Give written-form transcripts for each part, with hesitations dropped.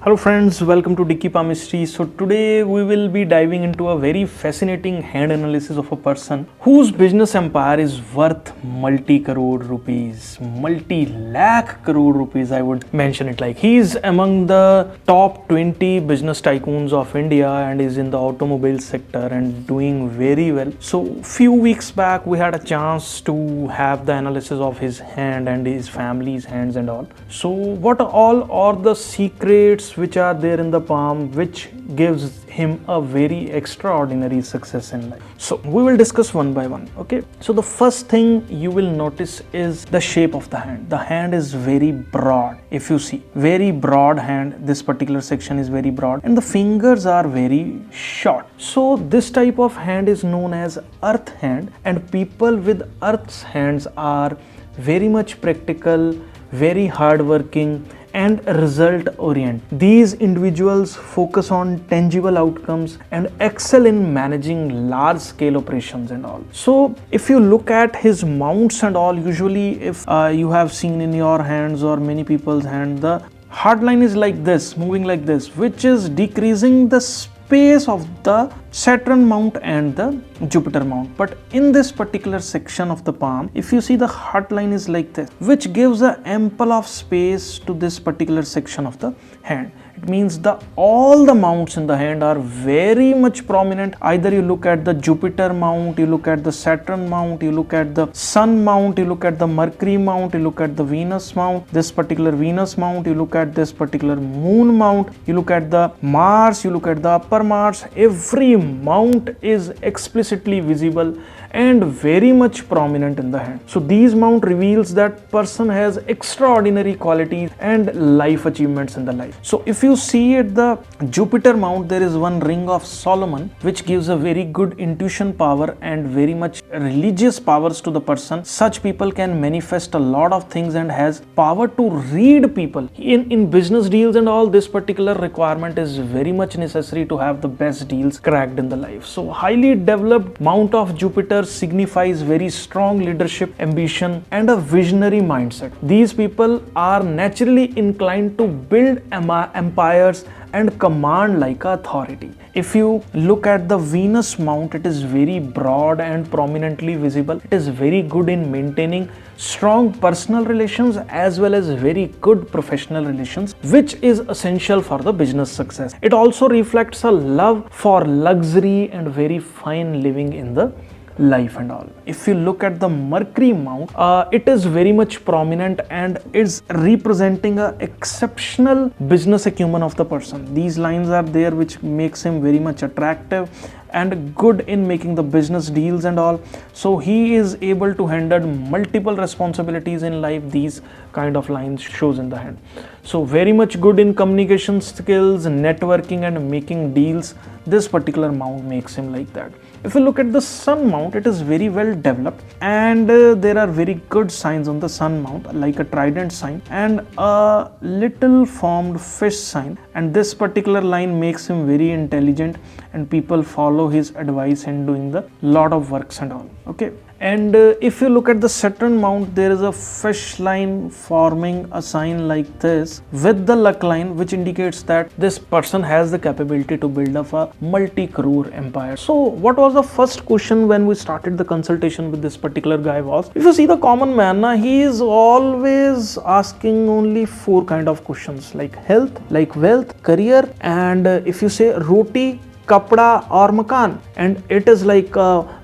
Hello friends, welcome to Dicky Palmistry. So today we will be diving into a very fascinating hand analysis of a person whose business empire is worth multi-crore rupees, multi-lakh crore rupees. I would mention it like he's among the top 20 business tycoons of India and is in the automobile sector and doing very well. So few weeks back we had a chance to have the analysis of his hand and his family's hands and all. So what all are the secrets which are there in the palm which gives him a very extraordinary success in life? So we will discuss one by one. Okay, so the first thing you will notice is the shape of the hand. The hand is very broad. If you see, very broad hand, this particular section is very broad and the fingers are very short. So this type of hand is known as earth hand, and people with earth's hands are very much practical, very hardworking and result oriented. These individuals focus on tangible outcomes and excel in managing large scale operations and all. So if you look at his mounts and all, usually if you have seen in your hands or many people's hand, the hard line is like this, moving like this, which is decreasing the space of the Saturn mount and the Jupiter mount. But in this particular section of the palm, if you see, the heart line is like this, which gives a ample of space to this particular section of the hand. It means all the mounts in the hand are very much prominent. Either you look at the Jupiter mount, you look at the Saturn mount, you look at the Sun mount, you look at the Mercury mount, you look at the Venus mount, this particular Venus mount, you look at this particular Moon mount, you look at the Mars, you look at the upper Mars. Every mount is explicitly visible and very much prominent in the hand. So these mount reveals that person has extraordinary qualities and life achievements in the life. So if you see at the Jupiter mount, there is one ring of Solomon which gives a very good intuition power and very much religious powers to the person. Such people can manifest a lot of things and has power to read people. In business deals and all, this particular requirement is very much necessary to have the best deals cracked in the life. So highly developed mount of Jupiter signifies very strong leadership, ambition and a visionary mindset. These people are naturally inclined to build empires and command like authority. If you look at the Venus mount, it is very broad and prominently visible. It is very good in maintaining strong personal relations as well as very good professional relations, which is essential for the business success. It also reflects a love for luxury and very fine living in the life and all. If you look at the Mercury mount, it is very much prominent and is representing a exceptional business acumen of the person. These lines are there which makes him very much attractive and good in making the business deals and all. So he is able to handle multiple responsibilities in life. These kind of lines shows in the hand. So very much good in communication skills, networking and making deals. This particular mount makes him like that. If you look at the Sun mount, it is very well developed and there are very good signs on the Sun mount, like a trident sign and a little formed fish sign, and this particular line makes him very intelligent and people follow his advice in doing the lot of works and all. Okay, and if you look at the Saturn mount, there is a fish line forming a sign like this with the luck line, which indicates that this person has the capability to build up a multi-crore empire. So what was the first question when we started the consultation with this particular guy was, if you see the common man, he is always asking only 4 kind of questions, like health, like wealth, career, and if you say roti, kapda or makan, and it is like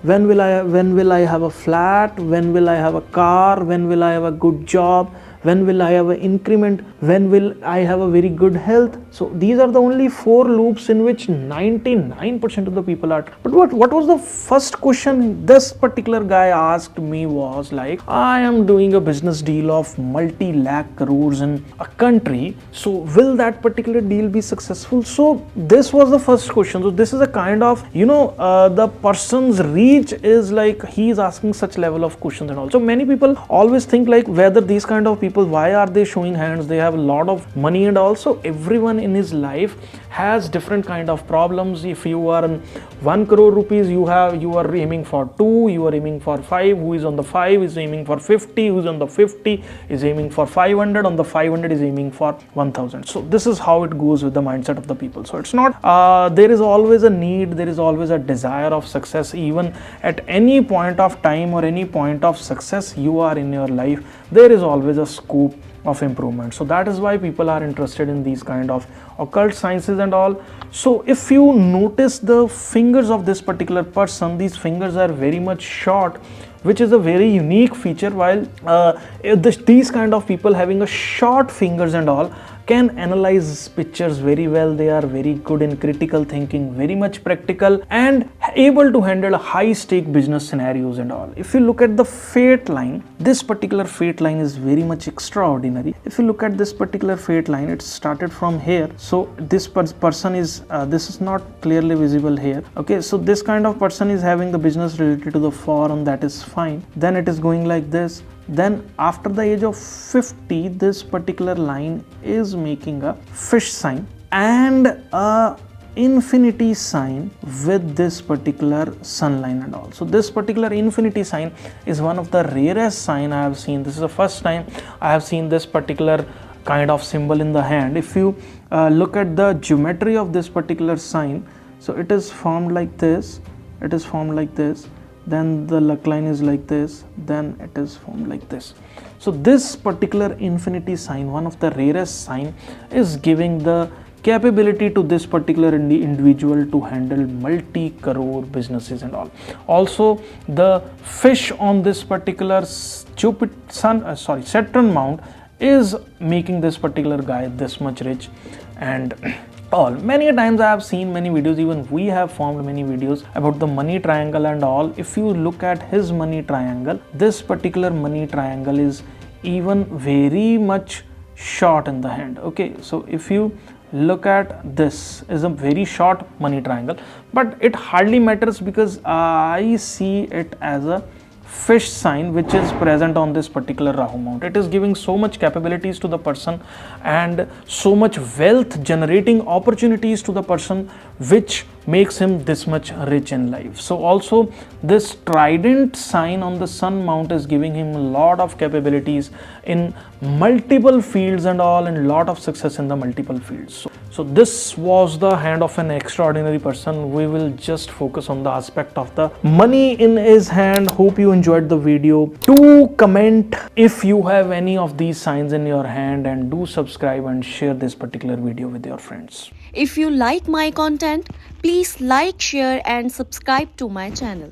when will I have a flat, when will I have a car, when will I have a good job, when will I have an increment, when will I have a very good health. So these are the only 4 loops in which 99% of the people are. But what was the first question this particular guy asked me was like, I am doing a business deal of multi-lakh crores in a country, so will that particular deal be successful? So this was the first question. So this is a kind of, the person's reach is like he is asking such level of questions and all. So many people always think like whether these kind of people people, why are they showing hands? They have a lot of money, and also everyone in his life has different kind of problems. If you are in 1 crore rupees, you are aiming for 2, you are aiming for 5, who is on the 5 is aiming for 50, who is on the 50 is aiming for 500, on the 500 is aiming for 1000. So this is how it goes with the mindset of the people. So it's not there is always a need, there is always a desire of success. Even at any point of time or any point of success you are in your life, there is always a scope of improvement. So that is why people are interested in these kind of occult sciences and all. So if you notice the fingers of this particular person, these fingers are very much short, which is a very unique feature. While these kind of people having a short fingers and all can analyze pictures very well. They are very good in critical thinking, very much practical, and able to handle high stake business scenarios and all. If you look at the fate line, this particular fate line is very much extraordinary. If you look at this particular fate line, it started from here. So this person is this is not clearly visible here. Okay, so this kind of person is having the business related to the foreign, that is fine. Then it is going like this. Then after the age of 50, this particular line is making a fish sign and a infinity sign with this particular sun line and all. So this particular infinity sign is one of the rarest sign I have seen. This is the first time I have seen this particular kind of symbol in the hand. If you look at the geometry of this particular sign, so it is formed like this, it is formed like this, then the luck line is like this, then it is formed like this. So this particular infinity sign, one of the rarest sign, is giving the capability to this particular individual to handle multi-crore businesses and all. Also the fish on this particular Saturn mount is making this particular guy this much rich and all. Many times I have seen many videos, even we have formed many videos about the money triangle and all. If you look at his money triangle, this particular money triangle is even very much short in the hand. Okay, so if you look at this, is a very short money triangle, but it hardly matters because I see it as a fish sign which is present on this particular Rahu mount. It is giving so much capabilities to the person and so much wealth generating opportunities to the person, which makes him this much rich in life. So also this trident sign on the sun mount is giving him a lot of capabilities in multiple fields and all, and lot of success in the multiple fields. So this was the hand of an extraordinary person. We will just focus on the aspect of the money in his hand. Hope you enjoyed the video. Do comment if you have any of these signs in your hand, and do subscribe and share this particular video with your friends. If you like my content, please like, share and subscribe to my channel.